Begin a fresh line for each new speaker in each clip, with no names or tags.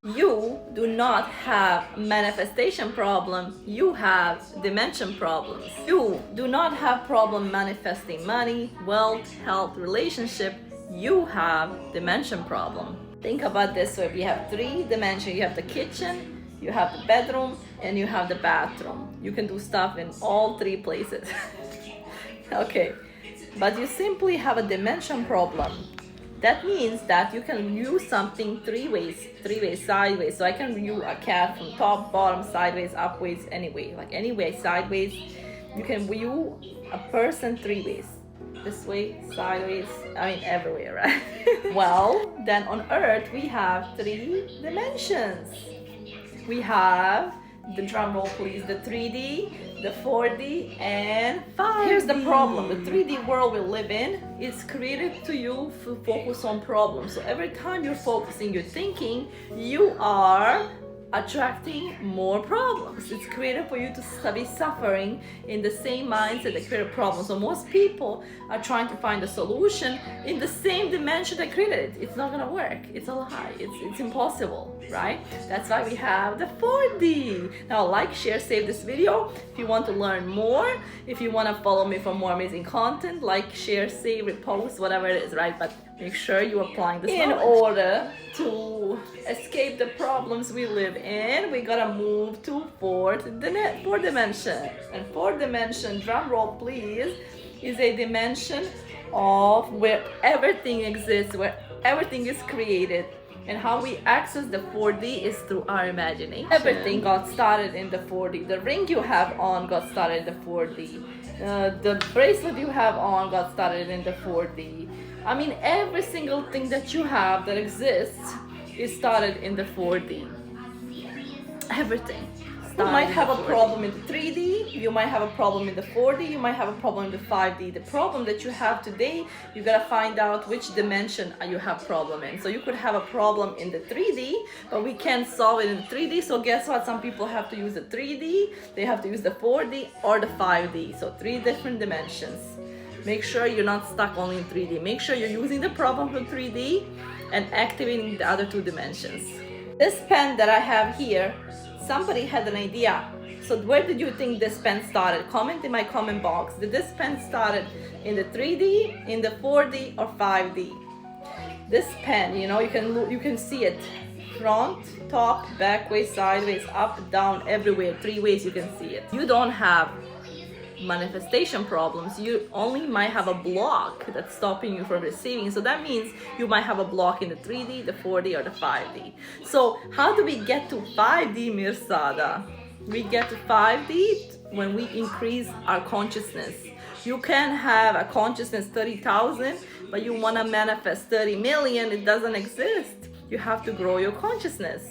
You do not have manifestation problem, you have dimension problems. You do not have problem manifesting money, wealth, health, relationship, you have dimension problem. Think about this way, we have 3 dimensions. You have the kitchen, you have the bedroom, and you have the bathroom. You can do stuff in all 3 places. Okay, but you simply have a dimension problem. That means that you can view something 3 ways, sideways. So I can view a cat from top, bottom, sideways, upways, anyway. Like any way, sideways. You can view a person 3 ways. This way, sideways, everywhere, right? Well, then on Earth, we have 3 dimensions. We have, the drum roll please, the 3D, the 4D, and 5D. Here's the problem. The 3D world we live in is created to you to focus on problems. So every time you're focusing, you're thinking, you are attracting more problems. It's created for you to be suffering in the same mindset that created problems. So most people are trying to find a solution in the same dimension that created it. It's not gonna work. It's a lie. It's impossible, right? That's why we have the 4D. Now like, share, save this video. If you want to learn more, if you want to follow me for more amazing content, like, share, save, repost, whatever it is, right? But make sure you're applying this in order to escape the problems we live in. We gotta move to fourth dimension. And 4th dimension, drum roll please, is a dimension of where everything exists, where everything is created. And how we access the 4D is through our imagination. Everything got started in the 4D. The ring you have on got started in the 4D. The bracelet you have on got started in the 4D. Every single thing that you have that exists is started in the 4D. Everything. You might have a problem in the 3D, you might have a problem in the 4D, you might have a problem in the 5D. The problem that you have today, you gotta find out which dimension you have problem in. So you could have a problem in the 3D, but we can't solve it in the 3D. So guess what? Some people have to use the 3D, they have to use the 4D or the 5D. So 3 different dimensions. Make sure you're not stuck only in 3D. Make sure you're using the problem from 3D and activating the other 2 dimensions. This pen that I have here, somebody had an idea. So where did you think this pen started? Comment in my comment box. Did this pen started in the 3D, in the 4D, or 5D? This pen, you can see it. Front, top, back way, sideways, up, down, everywhere. 3 ways you can see it. You don't have manifestation problems, you only might have a block that's stopping you from receiving. So that means you might have a block in the 3D, the 4D, or the 5D. So how do we get to 5D, Mirsada? We get to 5D when we increase our consciousness. You can have a consciousness 30,000, but you want to manifest 30 million. It doesn't exist. You have to grow your consciousness.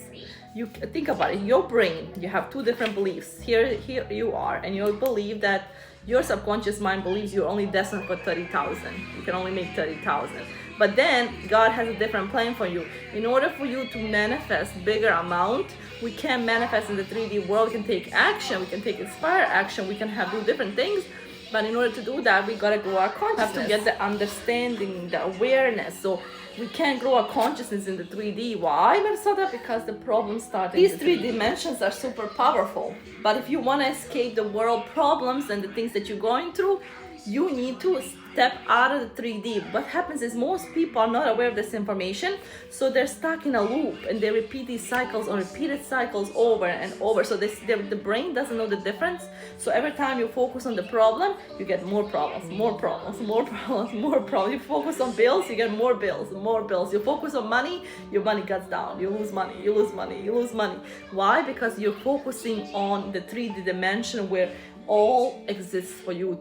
You think about it, your brain, you have 2 different beliefs. Here you are, and you believe that your subconscious mind believes you're only destined for 30,000. You can only make 30,000. But then God has a different plan for you. In order for you to manifest bigger amount, we can manifest in the 3D world. We can take action, we can take inspired action, we can do different things. But in order to do that, we gotta grow our consciousness. We have to get the understanding, the awareness. So we can't grow our consciousness in the 3D. Why, Mirsada? Because the problem started. These 3 dimensions are super powerful. But if you want to escape the world problems and the things that you're going through, you need to step out of the 3D. What happens is most people are not aware of this information, so they're stuck in a loop and they repeat these cycles or repeated cycles over and over. So the brain doesn't know the difference. So every time you focus on the problem, you get more problems, more problems, more problems, more problems. You focus on bills, you get more bills, more bills. You focus on money, your money cuts down. You lose money, you lose money, you lose money. Why? Because you're focusing on the 3D dimension where all exists for you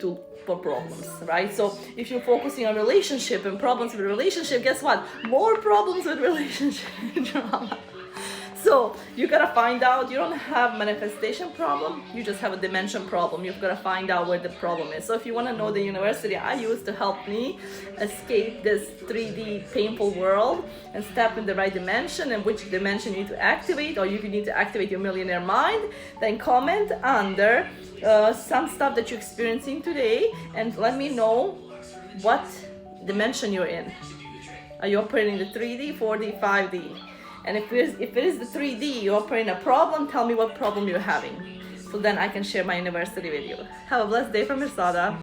for problems, right? So if you're focusing on relationship and problems with relationship, guess what? More problems with relationship drama. So you gotta find out, you don't have manifestation problem, you just have a dimension problem. You've gotta find out where the problem is. So if you wanna know the university I use to help me escape this 3D painful world and step in the right dimension and which dimension you need to activate, or you need to activate your millionaire mind, then comment under some stuff that you're experiencing today and let me know what dimension you're in. Are you operating the 3D, 4D, 5D? And if it is the 3D, you operate in a problem, tell me what problem you're having. So then I can share my university with you. Have a blessed day from Mirsada.